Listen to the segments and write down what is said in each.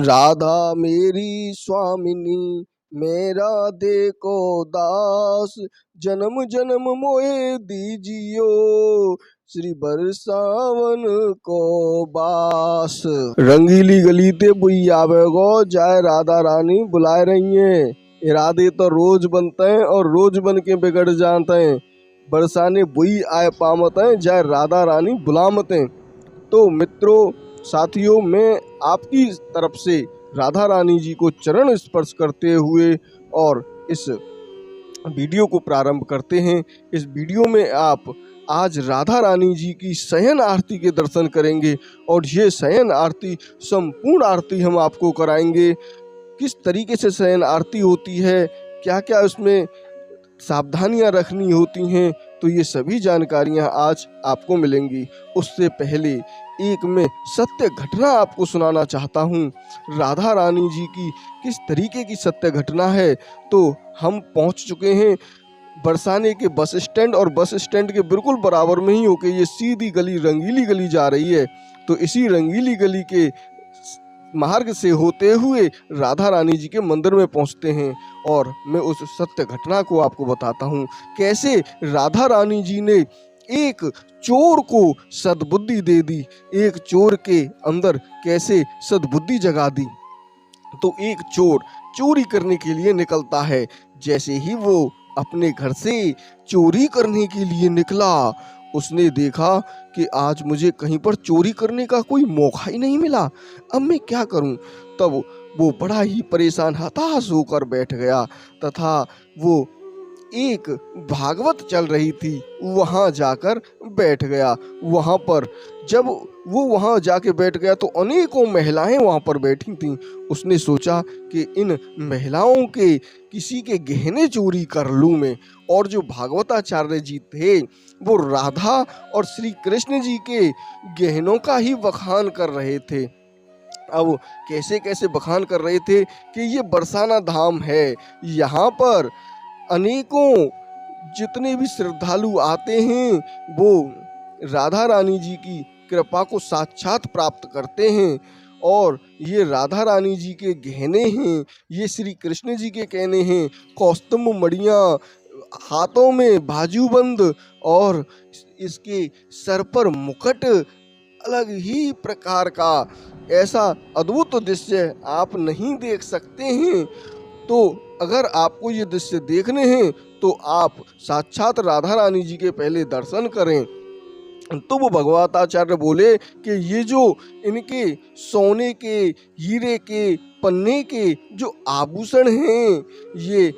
राधा मेरी स्वामिनी मेरा देखो दास, जन्म जन्म मोए दीजियो श्री बरसावन को बास। रंगीली गली ते बुई आवे गो, जाए राधा रानी बुलाए रही हैं। इरादे तो रोज बनते हैं और रोज बन के बिगड़ जाते हैं। बरसाने बुई आए पामत हैं, जाए राधा रानी बुलामत हैं। तो मित्रों साथियों, मैं आपकी तरफ से राधा रानी जी को चरण स्पर्श करते हुए और इस वीडियो को प्रारंभ करते हैं। इस वीडियो में आप आज राधा रानी जी की शयन आरती के दर्शन करेंगे और ये शयन आरती संपूर्ण आरती हम आपको कराएंगे। किस तरीके से शयन आरती होती है, क्या क्या उसमें सावधानियां रखनी होती हैं, तो ये सभी जानकारियां आज आपको मिलेंगी। उससे पहले एक मैं सत्य घटना आपको सुनाना चाहता हूँ। राधा रानी जी की किस तरीके की सत्य घटना है। तो हम पहुँच चुके हैं बरसाने के बस स्टैंड, और बस स्टैंड के बिल्कुल बराबर में ही होके ये सीधी गली रंगीली गली जा रही है। तो इसी रंगीली गली के मार्ग से होते हुए राधा रानी जी के मंदिर में पहुंचते हैं और मैं उस सत्य घटना को आपको बताता हूं, कैसे राधा रानी जी ने एक चोर को सद्बुद्धि दे दी, एक चोर के अंदर कैसे सद्बुद्धि जगा दी। तो एक चोर चोरी करने के लिए निकलता है। जैसे ही वो अपने घर से चोरी करने के लिए निकला, उसने देखा कि आज मुझे कहीं पर चोरी करने का कोई मौका ही नहीं मिला, अब मैं क्या करूं। तब वो बड़ा ही परेशान हताश होकर बैठ गया तथा वो एक भागवत चल रही थी वहां जाकर बैठ गया। वहां पर जब वो वहां जाके बैठ गया तो अनेकों महिलाएं वहां पर बैठी थीं। उसने सोचा कि इन महिलाओं के किसी के गहने चोरी कर लूं मैं। और जो भागवताचार्य जी थे वो राधा और श्री कृष्ण जी के गहनों का ही बखान कर रहे थे। अब कैसे कैसे बखान कर रहे थे कि ये बरसाना धाम है, यहाँ पर अनेकों जितने भी श्रद्धालु आते हैं वो राधा रानी जी की कृपा को साक्षात प्राप्त करते हैं। और ये राधा रानी जी के गहने हैं, ये श्री कृष्ण जी के गहने हैं, कौस्तुभ मणियाँ, हाथों में बाजूबंद और इसके सर पर मुकुट, अलग ही प्रकार का ऐसा अद्भुत दृश्य आप नहीं देख सकते हैं। तो अगर आपको ये दृश्य देखने हैं तो आप साक्षात राधा रानी जी के पहले दर्शन करें। तो वो भगवताचार्य बोले कि ये जो इनके सोने के, हीरे के, पन्ने के जो आभूषण हैं, ये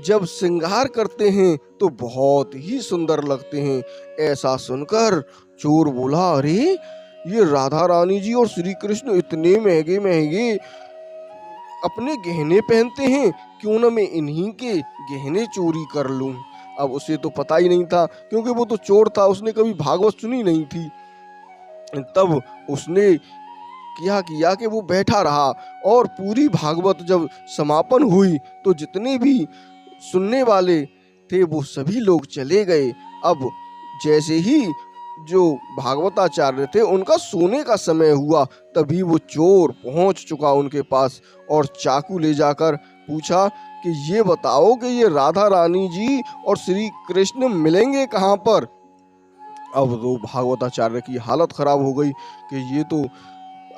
जब श्रृंगार करते हैं तो बहुत ही सुंदर लगते हैं। ऐसा सुनकर चोर बोला, अरे ये राधा रानी जी और श्री कृष्ण इतने महंगे महंगे अपने गहने पहनते हैं, क्यों ना मैं इन्हीं के गहने चोरी कर लूं। अब उसे तो पता ही नहीं था, क्योंकि वो तो चोर था, उसने कभी भागवत सुनी नहीं थी। तब उसने क्या किया कि वो बैठा रहा और पूरी भागवत जब समापन हुई तो जितने भी सुनने वाले थे वो सभी लोग चले गए। अब जैसे ही जो भागवताचार्य थे उनका सोने का समय हुआ, तभी वो चोर पहुंच चुका उनके पास और चाकू ले जाकर पूछा कि ये बताओ कि ये राधा रानी जी और श्री कृष्ण मिलेंगे कहाँ पर। अब तो भागवताचार्य की हालत खराब हो गई कि ये तो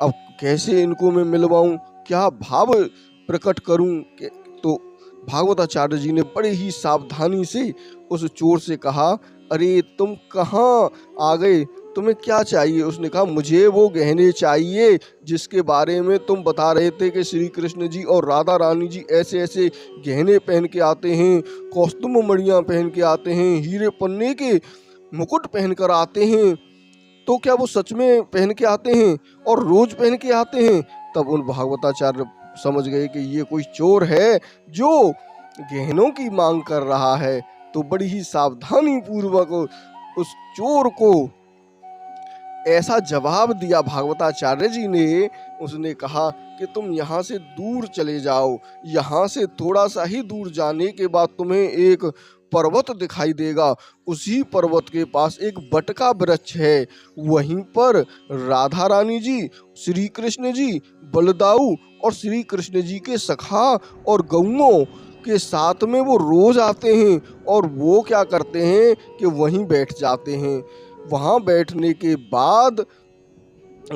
अब कैसे इनको मैं मिलवाऊं, क्या भाव प्रकट करूं। तो भागवताचार्य जी ने बड़े ही सावधानी से उस चोर से कहा, अरे तुम कहाँ आ गए, तुम्हें क्या चाहिए। उसने कहा, मुझे वो गहने चाहिए जिसके बारे में तुम बता रहे थे कि श्री कृष्ण जी और राधा रानी जी ऐसे ऐसे गहने पहन के आते हैं, कौस्तुभ मणियाँ पहन के आते हैं, हीरे पन्ने के मुकुट पहन कर आते हैं। तो क्या वो सच में पहन के आते हैं और रोज पहन के आते हैं। तब उन भागवताचार्य समझ गए कि ये कोई चोर है जो गहनों की मांग कर रहा है। तो बड़ी ही सावधानी पूर्वक उस चोर को ऐसा जवाब दिया भागवताचार्य जी ने। उसने कहा कि तुम यहाँ से दूर चले जाओ, यहाँ से थोड़ा सा ही दूर जाने के बाद तुम्हें एक पर्वत दिखाई देगा। उसी पर्वत के पास एक बट का वृक्ष है। वहीं पर राधा रानी जी, श्री कृष्ण जी, बलदाऊ और श्री कृष्ण जी के सखा और गौओं के साथ में वो रोज आते हैं और वो क्या करते हैं कि वहीं बैठ जाते हैं। वहां बैठने के बाद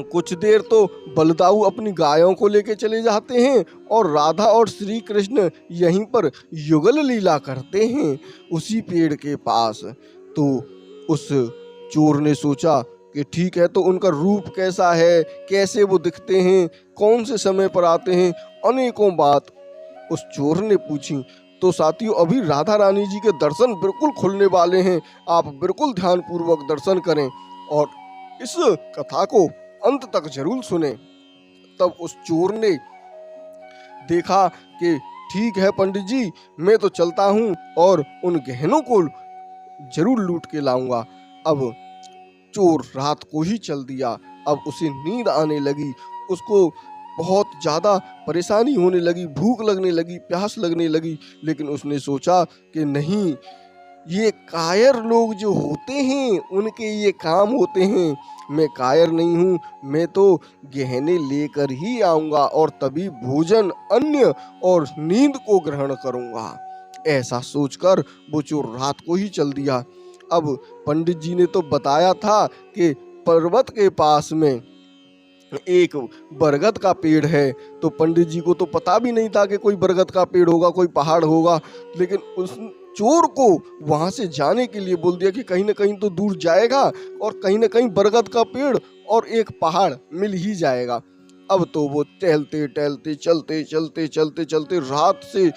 कुछ देर तो बलदाऊ अपनी गायों को लेके चले जाते हैं और राधा और श्री कृष्ण यहीं पर युगल लीला करते हैं उसी पेड़ के पास। तो उस चोर ने सोचा कि ठीक है, तो उनका रूप कैसा है, कैसे वो दिखते हैं, कौन से समय पर आते हैं, अनेकों बात उस चोर ने पूछी। तो साथियों, अभी राधा रानी जी के दर्शन बिल्कुल खुलने वाले हैं। आप बिल्कुल ध्यानपूर्वक दर्शन करें और इस कथा को अंत तक जरूर सुने। तब उस चोर ने देखा कि ठीक है पंडित जी, मैं तो चलता हूँ और उन गहनों को जरूर लूट के लाऊंगा। अब चोर रात को ही चल दिया। अब उसे नींद आने लगी, उसको बहुत ज़्यादा परेशानी होने लगी, भूख लगने लगी, प्यास लगने लगी। लेकिन उसने सोचा कि नहीं, ये कायर लोग जो होते हैं उनके ये काम होते हैं, मैं कायर नहीं हूँ, मैं तो गहने लेकर ही आऊँगा और तभी भोजन, अन्न और नींद को ग्रहण करूँगा। ऐसा सोचकर वो चोर रात को ही चल दिया। अब पंडित जी ने तो बताया था कि पर्वत के पास में एक बरगद का पेड़ है, तो पंडित जी को तो पता भी नहीं था कि कोई बरगद का पेड़ होगा, कोई पहाड़ होगा। लेकिन उस चोर को वहां से जाने के लिए बोल दिया कि कहीं ना कहीं तो दूर जाएगा और कहीं ना कहीं बरगद का पेड़ और एक पहाड़ मिल ही जाएगा। अब तो वो टहलते टहलते चलते चलते चलते चलते रात से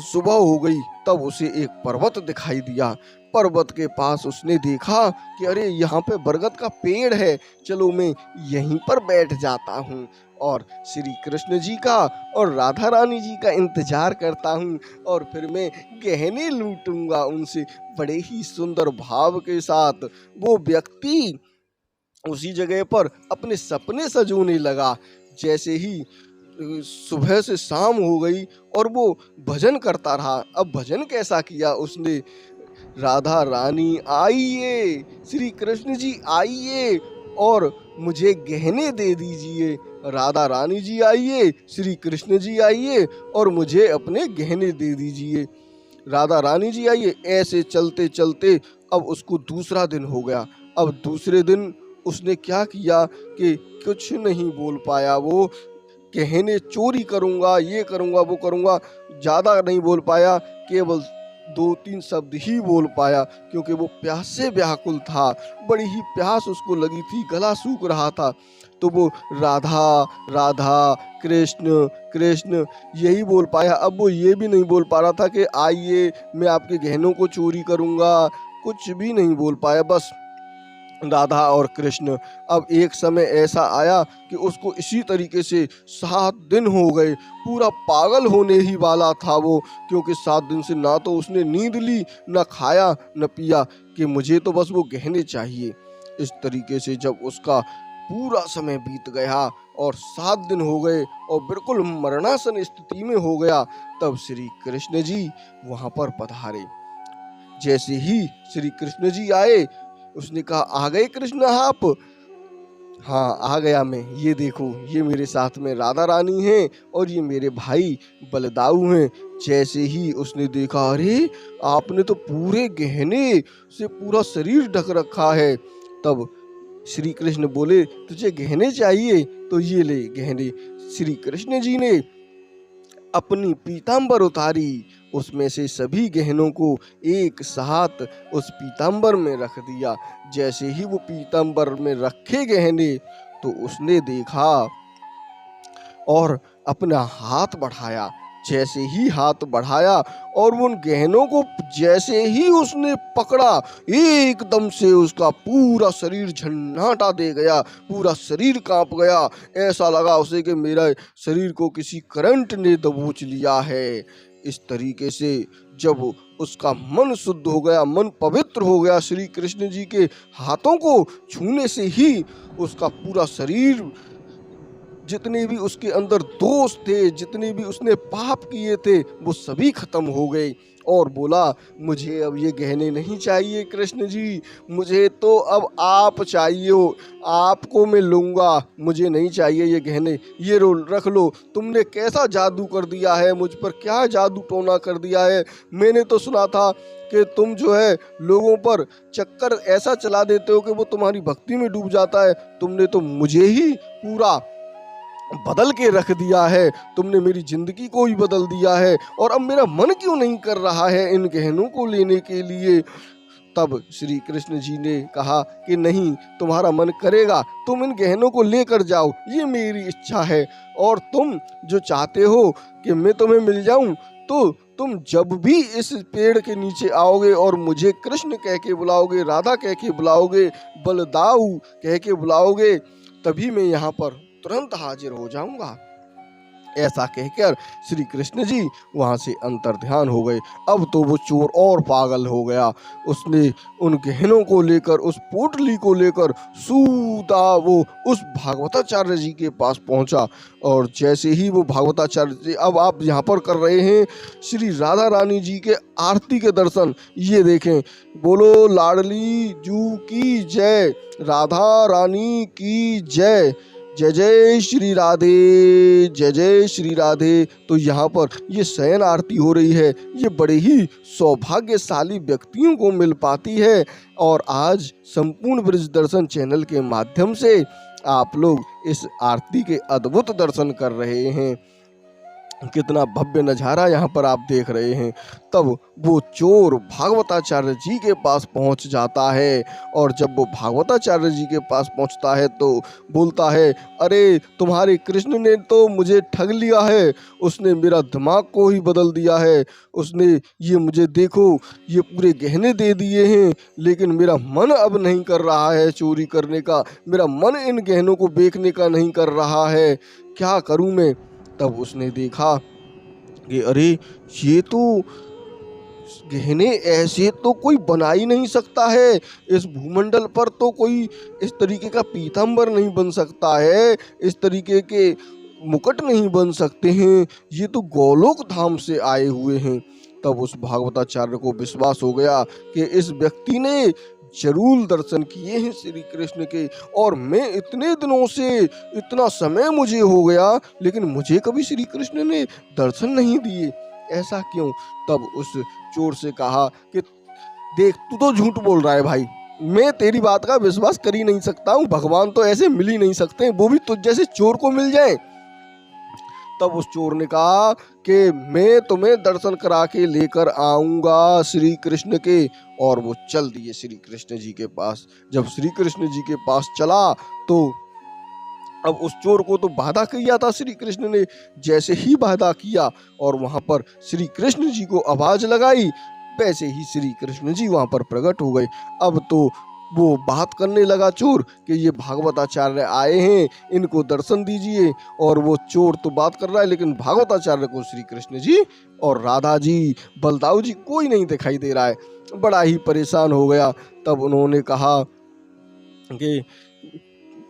सुबह हो गई। तब उसे एक पर्वत दिखाई दिया। पर्वत के पास उसने देखा कि अरे, यहाँ पे बरगद का पेड़ है, चलो मैं यहीं पर बैठ जाता हूँ और श्री कृष्ण जी का और राधा रानी जी का इंतजार करता हूँ और फिर मैं गहने लूटूंगा उनसे। बड़े ही सुंदर भाव के साथ वो व्यक्ति उसी जगह पर अपने सपने सजोने लगा। जैसे ही सुबह से शाम हो गई और वो भजन करता रहा। अब भजन कैसा किया उसने, राधा रानी आइए, श्री कृष्ण जी आइए और मुझे गहने दे दीजिए, राधा रानी जी आइए, श्री कृष्ण जी आइए और मुझे अपने गहने दे दीजिए, राधा रानी जी आइए। ऐसे चलते चलते अब उसको दूसरा दिन हो गया। अब दूसरे दिन उसने क्या किया कि कुछ नहीं बोल पाया। वो गहने चोरी करूंगा, ये करूंगा, वो करूंगा, ज़्यादा नहीं बोल पाया, केवल 2-3 शब्द ही बोल पाया, क्योंकि वो प्यास से व्याकुल था। बड़ी ही प्यास उसको लगी थी, गला सूख रहा था। तो वो राधा राधा, कृष्ण कृष्ण यही बोल पाया। अब वो ये भी नहीं बोल पा रहा था कि आइए मैं आपके गहनों को चोरी करूंगा, कुछ भी नहीं बोल पाया, बस राधा और कृष्ण। अब एक समय ऐसा आया कि उसको इसी तरीके से 7 दिन हो गए, पूरा पागल होने ही वाला था वो, क्योंकि 7 दिन से ना तो उसने नींद ली, ना खाया, न पिया, कि मुझे तो बस वो गहने चाहिए। इस तरीके से जब उसका पूरा समय बीत गया और 7 दिन हो गए और बिल्कुल मरणासन स्थिति में हो गया, तब श्री कृष्ण जी वहां पर पधारे। जैसे ही श्री कृष्ण जी आए, उसने कहा, आ गए कृष्ण आप? हाँ, आ गया मैं। ये देखो, ये मेरे साथ में राधा रानी हैं और ये मेरे भाई बलदाऊ हैं। जैसे ही उसने देखा, अरे आपने तो पूरे गहने से पूरा शरीर ढक रखा है। तब श्री कृष्ण बोले, तुझे गहने चाहिए तो ये ले गहने। श्री कृष्ण जी ने अपनी पीतांबर उतारी, उसमें से सभी गहनों को एक साथ उस पीतांबर में रख दिया। जैसे ही वो पीतांबर में रखे गहने, तो उसने देखा और अपना हाथ बढ़ाया। जैसे ही हाथ बढ़ाया और उन गहनों को जैसे ही उसने पकड़ा, एकदम से उसका पूरा शरीर झन्नाटा दे गया, पूरा शरीर कांप गया। ऐसा लगा उसे कि मेरा शरीर को किसी करंट ने दबोच लिया है। इस तरीके से जब उसका मन शुद्ध हो गया, मन पवित्र हो गया, श्री कृष्ण जी के हाथों को छूने से ही उसका पूरा शरीर जितने भी उसके अंदर दोष थे, जितने भी उसने पाप किए थे, वो सभी खत्म हो गए। और बोला मुझे अब ये गहने नहीं चाहिए कृष्ण जी, मुझे तो अब आप चाहिए हो, आपको मैं लूँगा, मुझे नहीं चाहिए ये गहने, ये रो रख लो। तुमने कैसा जादू कर दिया है मुझ पर, क्या जादू टोना कर दिया है। मैंने तो सुना था कि तुम जो है लोगों पर चक्कर ऐसा चला देते हो कि वो तुम्हारी भक्ति में डूब जाता है। तुमने तो मुझे ही पूरा बदल के रख दिया है, तुमने मेरी जिंदगी को ही बदल दिया है। और अब मेरा मन क्यों नहीं कर रहा है इन गहनों को लेने के लिए। तब श्री कृष्ण जी ने कहा कि नहीं, तुम्हारा मन करेगा, तुम इन गहनों को लेकर जाओ, ये मेरी इच्छा है। और तुम जो चाहते हो कि मैं तुम्हें मिल जाऊं, तो तुम जब भी इस पेड़ के नीचे आओगे और मुझे कृष्ण कह के बुलाओगे, राधा कह के बुलाओगे, बलदाऊ कह के बुलाओगे, तभी मैं यहाँ पर तुरंत हाजिर हो जाऊंगा। ऐसा कहकर श्री कृष्ण जी वहां से अंतर्ध्यान हो गए। अब तो वो चोर और पागल हो गया। उसने उन गहनों को लेकर, उस पोटली को लेकर सूदा वो उस भागवताचार्य जी के पास पहुंचा। और जैसे ही वो भागवताचार्य जी, अब आप यहाँ पर कर रहे हैं श्री राधा रानी जी के आरती के दर्शन, ये देखें, बोलो लाडली जू की जय, राधा रानी की जय, जय जय श्री राधे, जय जय श्री राधे। तो यहाँ पर ये शयन आरती हो रही है, ये बड़े ही सौभाग्यशाली व्यक्तियों को मिल पाती है। और आज संपूर्ण ब्रज दर्शन चैनल के माध्यम से आप लोग इस आरती के अद्भुत दर्शन कर रहे हैं। कितना भव्य नज़ारा यहाँ पर आप देख रहे हैं। तब वो चोर भागवताचार्य जी के पास पहुँच जाता है। और जब वो भागवताचार्य जी के पास पहुँचता है तो बोलता है, अरे तुम्हारे कृष्ण ने तो मुझे ठग लिया है, उसने मेरा दिमाग को ही बदल दिया है। उसने ये मुझे देखो, ये पूरे गहने दे दिए हैं, लेकिन मेरा मन अब नहीं कर रहा है चोरी करने का, मेरा मन इन गहनों को बेचने का नहीं कर रहा है, क्या करूँ मैं। तब उसने देखा कि अरे ये तो गहने ऐसे तो कोई बना ही नहीं सकता है, इस भूमंडल पर तो कोई इस तरीके का पीताम्बर नहीं बन सकता है, इस तरीके के मुकुट नहीं बन सकते हैं, ये तो गोलोक धाम से आए हुए हैं। तब उस भागवताचार्य को विश्वास हो गया कि इस व्यक्ति ने जरूर दर्शन किए हैं श्री कृष्ण के, और मैं इतने दिनों से, इतना समय मुझे हो गया, लेकिन मुझे कभी श्री कृष्ण ने दर्शन नहीं दिए, ऐसा क्यों। तब उस चोर से कहा कि देख, तू तो झूठ बोल रहा है भाई, मैं तेरी बात का विश्वास कर ही नहीं सकता हूँ, भगवान तो ऐसे मिल ही नहीं सकते, वो भी तुझ जैसे चोर को मिल जाए। तब उस चोर ने कहा कि मैं तुम्हें दर्शन करा के लेकर आऊंगा श्री कृष्ण के। और वो चल दिए श्री कृष्ण जी के पास। जब श्री कृष्ण जी के पास चला तो अब उस चोर को तो बाधा किया था श्री कृष्ण ने, जैसे ही बाधा किया और वहां पर श्री कृष्ण जी को आवाज लगाई, वैसे ही श्री कृष्ण जी वहां पर प्रकट हो गए। अब तो वो बात करने लगा चोर कि ये भागवताचार्य आए हैं, इनको दर्शन दीजिए। और वो चोर तो बात कर रहा है, लेकिन भागवताचार्य को श्री कृष्ण जी और राधा जी, बलदाऊ जी कोई नहीं दिखाई दे रहा है। बड़ा ही परेशान हो गया। तब उन्होंने कहा कि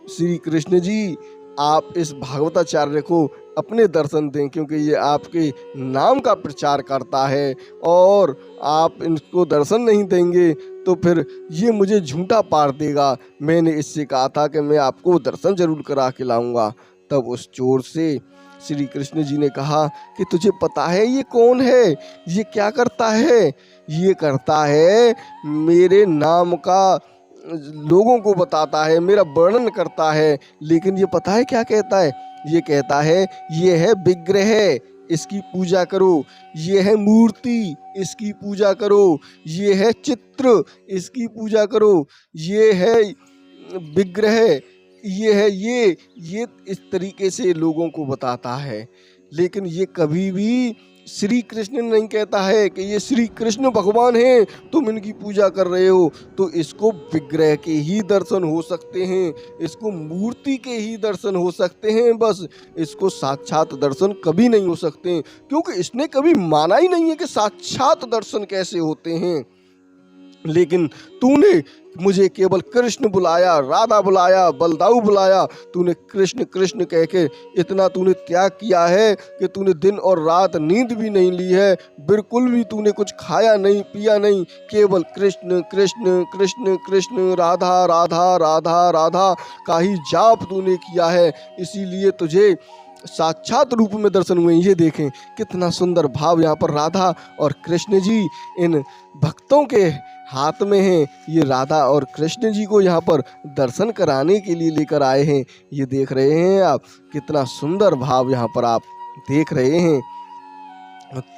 श्री कृष्ण जी, आप इस भागवताचार्य को अपने दर्शन दें, क्योंकि ये आपके नाम का प्रचार करता है, और आप इनको दर्शन नहीं देंगे तो फिर ये मुझे झूठा पार देगा। मैंने इससे कहा था कि मैं आपको दर्शन जरूर करा के लाऊंगा। तब उस चोर से श्री कृष्ण जी ने कहा कि तुझे पता है ये कौन है, ये क्या करता है। ये करता है मेरे नाम का, लोगों को बताता है, मेरा वर्णन करता है, लेकिन ये पता है क्या कहता है, ये कहता है ये है विग्रह, इसकी पूजा करो, ये है मूर्ति, इसकी पूजा करो, ये है चित्र, इसकी पूजा करो, ये है विग्रह, ये है ये इस तरीके से लोगों को बताता है। लेकिन ये कभी भी श्री कृष्ण नहीं कहता है कि ये श्री कृष्ण भगवान हैं, तुम इनकी पूजा कर रहे हो। तो इसको विग्रह के ही दर्शन हो सकते हैं, इसको मूर्ति के ही दर्शन हो सकते हैं, बस इसको साक्षात दर्शन कभी नहीं हो सकते, क्योंकि इसने कभी माना ही नहीं है कि साक्षात दर्शन कैसे होते हैं। लेकिन तूने मुझे केवल कृष्ण बुलाया, राधा बुलाया, बलदाऊ बुलाया। तूने कृष्ण कृष्ण कह के इतना तूने त्याग किया है कि तूने दिन और रात नींद भी नहीं ली है, बिल्कुल भी तूने कुछ खाया नहीं पिया नहीं, केवल कृष्ण कृष्ण कृष्ण कृष्ण राधा राधा राधा राधा का ही जाप तूने किया है। इसीलिए तुझे साक्षात रूप में दर्शन हुए। ये देखें कितना सुंदर भाव यहाँ पर राधा और कृष्ण जी इन भक्तों के हाथ में हैं। ये राधा और कृष्ण जी को यहाँ पर दर्शन कराने के लिए लेकर आए हैं। ये देख रहे हैं आप, कितना सुंदर भाव यहाँ पर आप देख रहे हैं।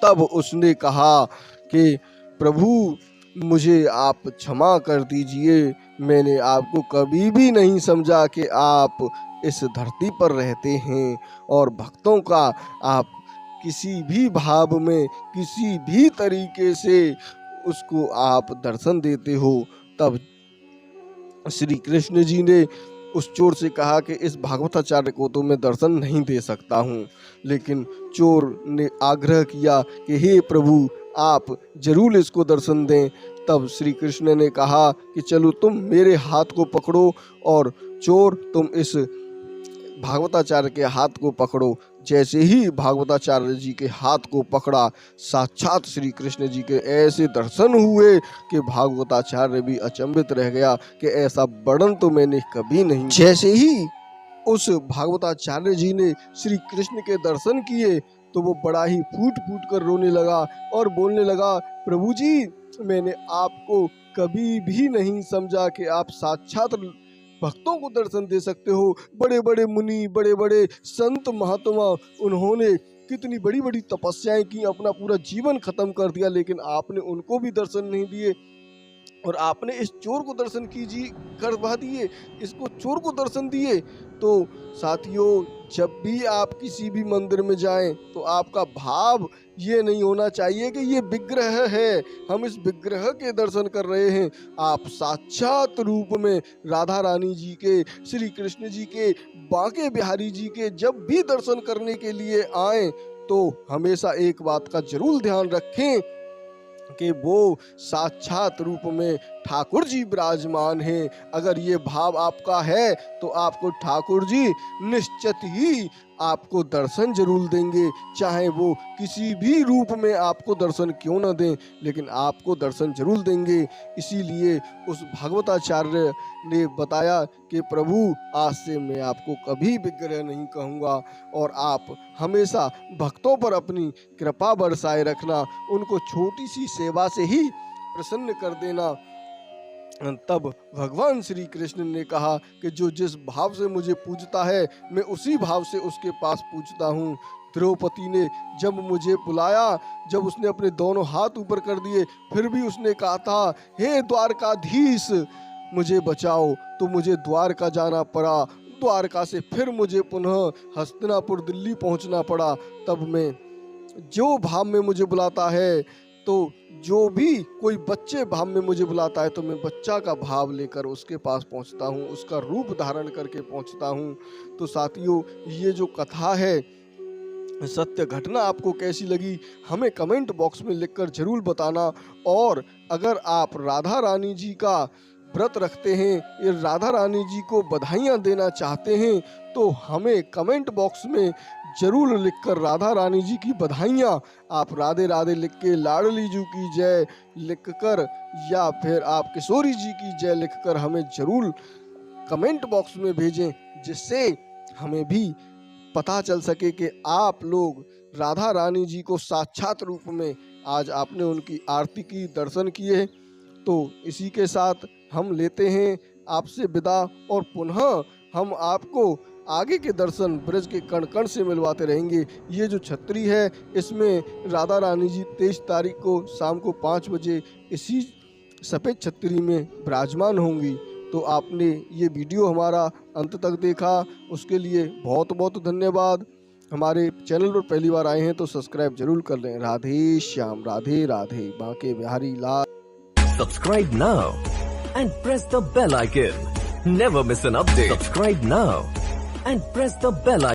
तब उसने कहा कि प्रभु मुझे आप क्षमा कर दीजिए, मैंने आपको कभी भी नहीं समझा कि आप इस धरती पर रहते हैं और भक्तों का आप किसी भी भाव में किसी भी तरीके से उसको आप दर्शन देते हो। तब श्री कृष्ण जी ने उस चोर से कहा कि इस भागवताचार्य को तो मैं दर्शन नहीं दे सकता हूँ। लेकिन चोर ने आग्रह किया कि हे प्रभु आप जरूर इसको दर्शन दें। तब श्री कृष्ण ने कहा कि चलो तुम मेरे हाथ को पकड़ो और चोर तुम इस भागवताचार्य के हाथ को पकड़ो। जैसे ही भागवताचार्य जी के हाथ को पकड़ा, साक्षात श्री कृष्ण जी के ऐसे दर्शन हुए कि भागवताचार्य भी अचंभित रह गया कि ऐसा वर्णन तो मैंने कभी नहीं। जैसे ही उस भागवताचार्य जी ने श्री कृष्ण के दर्शन किए तो वो बड़ा ही फूट फूट कर रोने लगा और बोलने लगा, प्रभु जी मैंने आपको कभी भी नहीं समझा कि आप साक्षात भक्तों को दर्शन दे सकते हो। बड़े बड़े मुनि, बड़े बड़े संत महात्मा, उन्होंने कितनी बड़ी बड़ी तपस्याएं की, अपना पूरा जीवन खत्म कर दिया, लेकिन आपने उनको भी दर्शन नहीं दिए और आपने इस चोर को दर्शन करवा दिए, इसको चोर को दर्शन दिए। तो साथियों, जब भी आप किसी भी मंदिर में जाएं तो आपका भाव ये नहीं होना चाहिए कि ये विग्रह है, हम इस विग्रह के दर्शन कर रहे हैं। आप साक्षात रूप में राधा रानी जी के, श्री कृष्ण जी के, बांके बिहारी जी के जब भी दर्शन करने के लिए आएं तो हमेशा एक बात का जरूर ध्यान रखें कि वो साक्षात रूप में ठाकुर जी विराजमान हैं। अगर ये भाव आपका है तो आपको ठाकुर जी निश्चित ही आपको दर्शन जरूर देंगे, चाहे वो किसी भी रूप में आपको दर्शन क्यों न दें, लेकिन आपको दर्शन जरूर देंगे। इसीलिए उस भागवताचार्य ने बताया कि प्रभु आज से मैं आपको कभी विग्रह नहीं कहूँगा और आप हमेशा भक्तों पर अपनी कृपा बरसाए रखना, उनको छोटी सी सेवा से ही प्रसन्न कर देना। तब भगवान श्री कृष्ण ने कहा कि जो जिस भाव से मुझे पूजता है मैं उसी भाव से उसके पास पूजता हूँ। द्रौपदी ने जब मुझे बुलाया, जब उसने अपने दोनों हाथ ऊपर कर दिए, फिर भी उसने कहा था, हे द्वारकाधीश मुझे बचाओ, तो मुझे द्वारका जाना पड़ा। द्वारका से फिर मुझे पुनः हस्तिनापुर दिल्ली पहुंचना पड़ा। तब मैं जो भाव में मुझे बुलाता है, तो जो भी कोई बच्चे भाव में मुझे बुलाता है तो मैं बच्चा का भाव लेकर उसके पास पहुंचता हूं, उसका रूप धारण करके पहुंचता हूं। तो साथियों, ये जो कथा है, सत्य घटना आपको कैसी लगी हमें कमेंट बॉक्स में लिखकर जरूर बताना। और अगर आप राधा रानी जी का व्रत रखते हैं, ये राधा रानी जी को बधाइयाँ देना चाहते हैं, तो हमें कमेंट बॉक्स में जरूर लिखकर राधा रानी जी की बधाइयाँ, आप राधे राधे लिख के लाडली जी की जय लिखकर या फिर आप किशोरी जी की जय लिखकर हमें जरूर कमेंट बॉक्स में भेजें, जिससे हमें भी पता चल सके कि आप लोग राधा रानी जी को साक्षात रूप में आज आपने उनकी आरती की, दर्शन किए। तो इसी के साथ हम लेते हैं आपसे विदा और पुनः हम आपको आगे के दर्शन ब्रज के कण कण से मिलवाते रहेंगे। ये जो छतरी है, इसमें राधा रानी जी 23 तारीख को शाम को 5 बजे इसी सफ़ेद छतरी में विराजमान होंगी। तो आपने ये वीडियो हमारा अंत तक देखा, उसके लिए बहुत बहुत धन्यवाद। हमारे चैनल पर पहली बार आए हैं तो सब्सक्राइब जरूर कर लें। राधे श्याम, राधे राधे, बांके बिहारी लाल। Subscribe now and press the bell icon. Never miss an update. Subscribe now and press the bell icon.